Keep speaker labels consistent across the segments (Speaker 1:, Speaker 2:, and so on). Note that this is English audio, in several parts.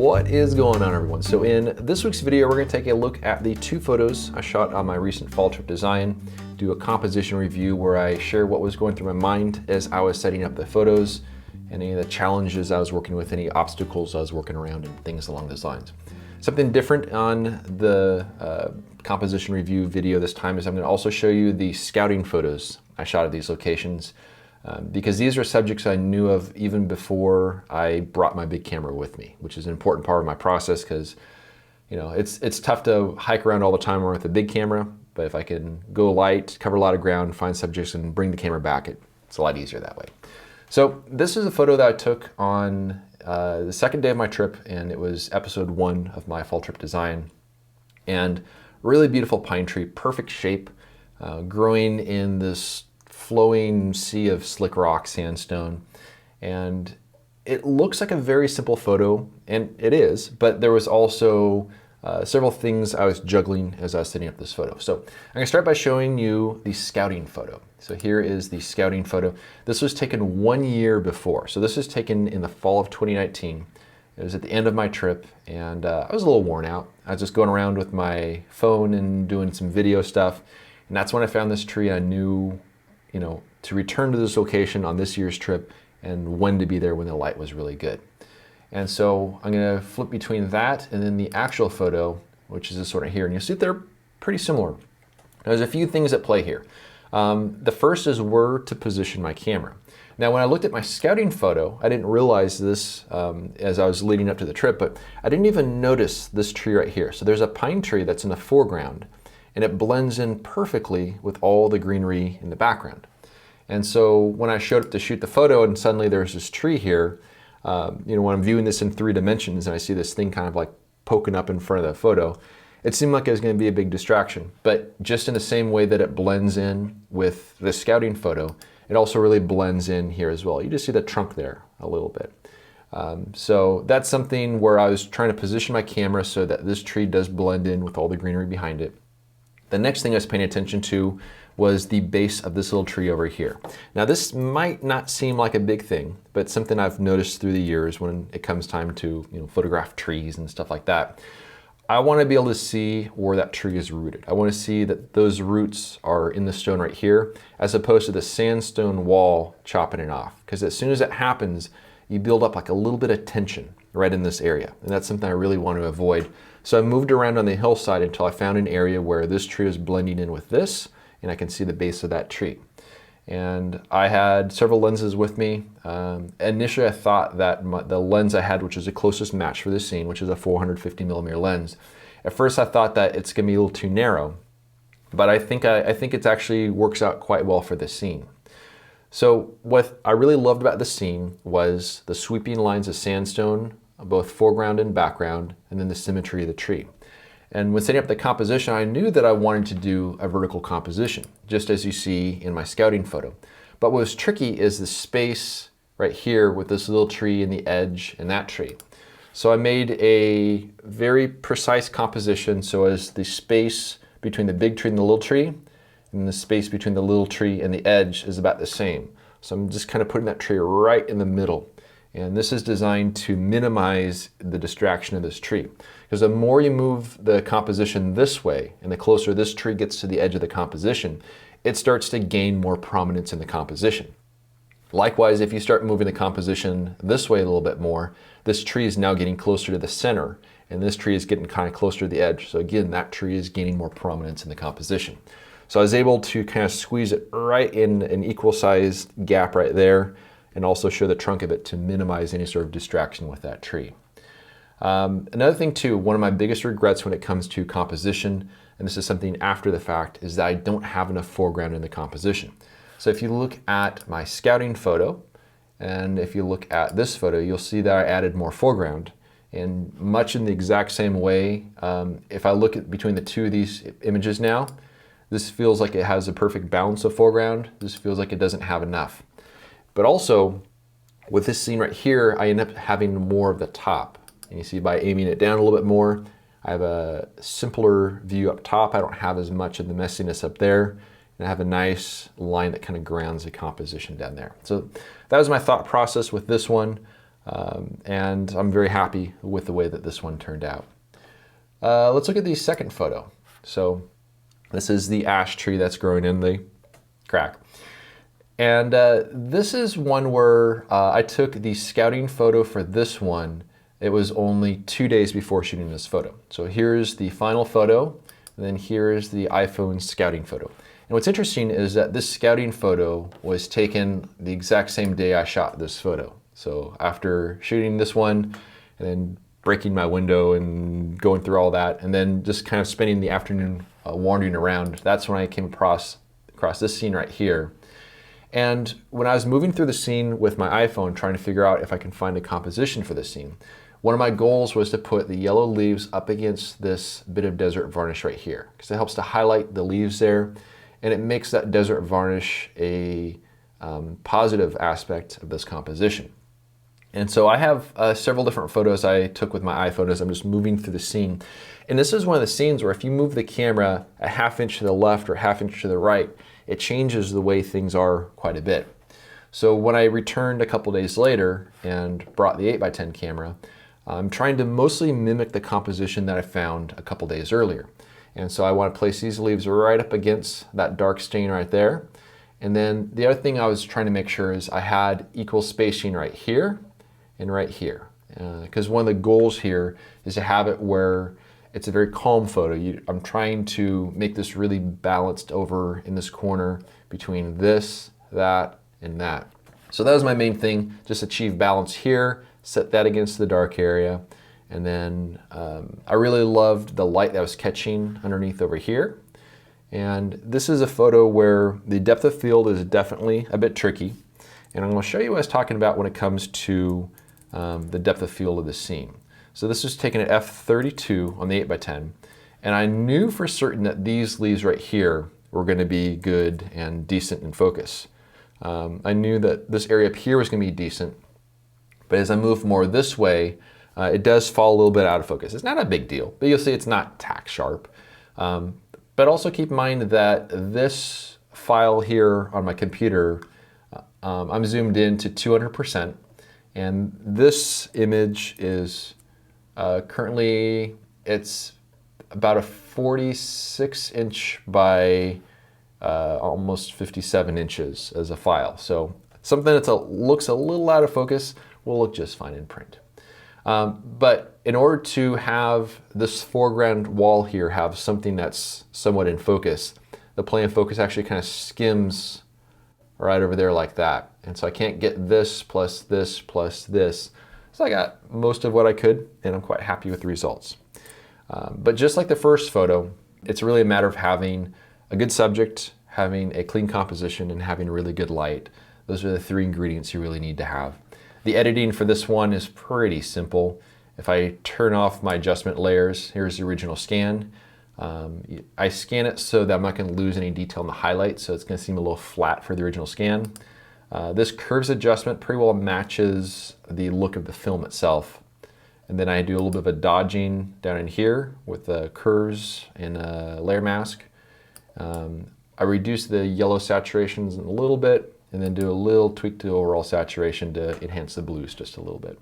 Speaker 1: What is going on, everyone? So in this week's video, we're going to take a look at the 2 photos I shot on my recent fall trip design, do a composition review where I share what was going through my mind as I was setting up the photos, and any of the challenges I was working with, any obstacles I was working around, and things along those lines. Something different on the composition review video this time is I'm going to also show you the scouting photos I shot at these locations, because these are subjects I knew of even before I brought my big camera with me, which is an important part of my process because, you know, it's tough to hike around all the time with a big camera, but if I can go light, cover a lot of ground, find subjects, and bring the camera back, it's a lot easier that way. So this is a photo that I took on the second day of my trip, and it was episode 1 of my fall trip design. And really beautiful pine tree, perfect shape, growing in this flowing sea of slick rock sandstone. And it looks like a very simple photo, and it is, but there was also several things I was juggling as I was setting up this photo. So I'm gonna start by showing you the scouting photo. So here is the scouting photo. This was taken 1 year before. So this was taken in the fall of 2019. It was at the end of my trip, and I was a little worn out. I was just going around with my phone and doing some video stuff. And that's when I found this tree. I knew, you know, to return to this location on this year's trip and when to be there when the light was really good. And so I'm gonna flip between that and then the actual photo, which is this one right here. And you'll see they're pretty similar. There's a few things at play here. The first is where to position my camera. Now, when I looked at my scouting photo, I didn't realize this as I was leading up to the trip, but I didn't even notice this tree right here. So there's a pine tree that's in the foreground, and it blends in perfectly with all the greenery in the background. And so when I showed up to shoot the photo and suddenly there's this tree here, you know, when I'm viewing this in 3 dimensions and I see this thing kind of like poking up in front of the photo, it seemed like it was going to be a big distraction. But just in the same way that it blends in with the scouting photo, it also really blends in here as well. You just see the trunk there a little bit. So that's something where I was trying to position my camera so that this tree does blend in with all the greenery behind it. The next thing I was paying attention to was the base of this little tree over here. Now this might not seem like a big thing, but it's something I've noticed through the years when it comes time to, you know, photograph trees and stuff like that. I want to be able to see where that tree is rooted. I want to see that those roots are in the stone right here, as opposed to the sandstone wall chopping it off. Because as soon as that happens, you build up like a little bit of tension right in this area. And that's something I really want to avoid. So I moved around on the hillside until I found an area where this tree was blending in with this, and I can see the base of that tree. And I had several lenses with me. Initially, I thought that the lens I had, which is the closest match for this scene, which is a 450mm lens. At first, I thought that it's gonna be a little too narrow, but I think it actually works out quite well for this scene. So what I really loved about this scene was the sweeping lines of sandstone, both foreground and background, and then the symmetry of the tree. And when setting up the composition, I knew that I wanted to do a vertical composition, just as you see in my scouting photo. But what was tricky is the space right here with this little tree and the edge and that tree. So I made a very precise composition so as the space between the big tree and the little tree, and the space between the little tree and the edge is about the same. So I'm just kind of putting that tree right in the middle. And this is designed to minimize the distraction of this tree. Because the more you move the composition this way, and the closer this tree gets to the edge of the composition, it starts to gain more prominence in the composition. Likewise, if you start moving the composition this way a little bit more, this tree is now getting closer to the center, and this tree is getting kind of closer to the edge. So again, that tree is gaining more prominence in the composition. So I was able to kind of squeeze it right in an equal sized gap right there, and also show the trunk of it to minimize any sort of distraction with that tree. Another thing too, one of my biggest regrets when it comes to composition, and this is something after the fact, is that I don't have enough foreground in the composition. So if you look at my scouting photo, and if you look at this photo, you'll see that I added more foreground. And much in the exact same way, if I look at between the two of these images now, this feels like it has a perfect balance of foreground. This feels like it doesn't have enough. But also, with this scene right here, I end up having more of the top. And you see by aiming it down a little bit more, I have a simpler view up top. I don't have as much of the messiness up there. And I have a nice line that kind of grounds the composition down there. So that was my thought process with this one. And I'm very happy with the way that this one turned out. Let's look at the second photo. So this is the ash tree that's growing in the crack. And this is one where I took the scouting photo for this one. It was only 2 days before shooting this photo. So here's the final photo, and then here's the iPhone scouting photo. And what's interesting is that this scouting photo was taken the exact same day I shot this photo. So after shooting this one, and then breaking my window and going through all that, and then just kind of spending the afternoon wandering around, that's when I came across this scene right here. And when I was moving through the scene with my iPhone, trying to figure out if I can find a composition for this scene, one of my goals was to put the yellow leaves up against this bit of desert varnish right here, because it helps to highlight the leaves there, and it makes that desert varnish a positive aspect of this composition. And so I have several different photos I took with my iPhone as I'm just moving through the scene. And this is one of the scenes where if you move the camera a half inch to the left or half inch to the right, it changes the way things are quite a bit. So when I returned a couple days later and brought the 8x10 camera, I'm trying to mostly mimic the composition that I found a couple days earlier. And so I want to place these leaves right up against that dark stain right there. And then the other thing I was trying to make sure is I had equal spacing right here and right here. Because one of the goals here is to have it where it's a very calm photo. I'm trying to make this really balanced over in this corner between this, that, and that. So that was my main thing, just achieve balance here, set that against the dark area. And then I really loved the light that was catching underneath over here. And this is a photo where the depth of field is definitely a bit tricky. And I'm going to show you what I was talking about when it comes to the depth of field of the scene. So this was taken at f32 on the 8x10, and I knew for certain that these leaves right here were going to be good and decent in focus. I knew that this area up here was going to be decent, but as I move more this way, it does fall a little bit out of focus. It's not a big deal, but you'll see it's not tack sharp. But also keep in mind that this file here on my computer, I'm zoomed in to 200%. And this image is currently, it's about a 46-inch by almost 57 inches as a file. So something that looks a little out of focus will look just fine in print. But in order to have this foreground wall here have something that's somewhat in focus, the plane of focus actually kind of skims right over there like that. And so I can't get this plus this plus this. So I got most of what I could, and I'm quite happy with the results. But just like the first photo, it's really a matter of having a good subject, having a clean composition, and having really good light. Those are the three ingredients you really need to have. The editing for this one is pretty simple. If I turn off my adjustment layers, here's the original scan. I scan it so that I'm not going to lose any detail in the highlights, so it's going to seem a little flat for the original scan. This curves adjustment pretty well matches the look of the film itself. And then I do a little bit of a dodging down in here with the curves and a layer mask. I reduce the yellow saturations a little bit, and then do a little tweak to the overall saturation to enhance the blues just a little bit.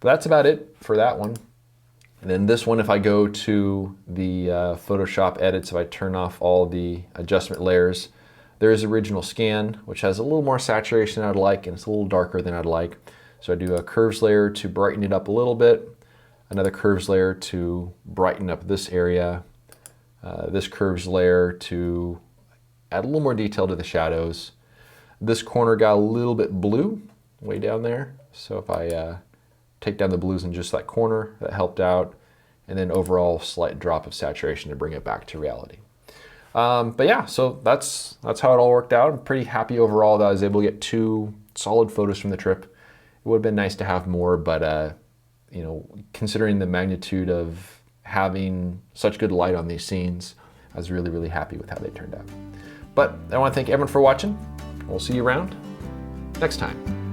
Speaker 1: But that's about it for that one. And then this one, if I go to the Photoshop edits, if I turn off all the adjustment layers, there's original scan, which has a little more saturation than I'd like, and it's a little darker than I'd like. So I do a curves layer to brighten it up a little bit, another curves layer to brighten up this area, this curves layer to add a little more detail to the shadows. This corner got a little bit blue way down there, so if I take down the blues in just that corner, that helped out, and then overall slight drop of saturation to bring it back to reality. But yeah, so that's how it all worked out. I'm pretty happy overall that I was able to get 2 solid photos from the trip. It would have been nice to have more, but you know, considering the magnitude of having such good light on these scenes, I was really, really happy with how they turned out. But I want to thank everyone for watching. We'll see you around next time.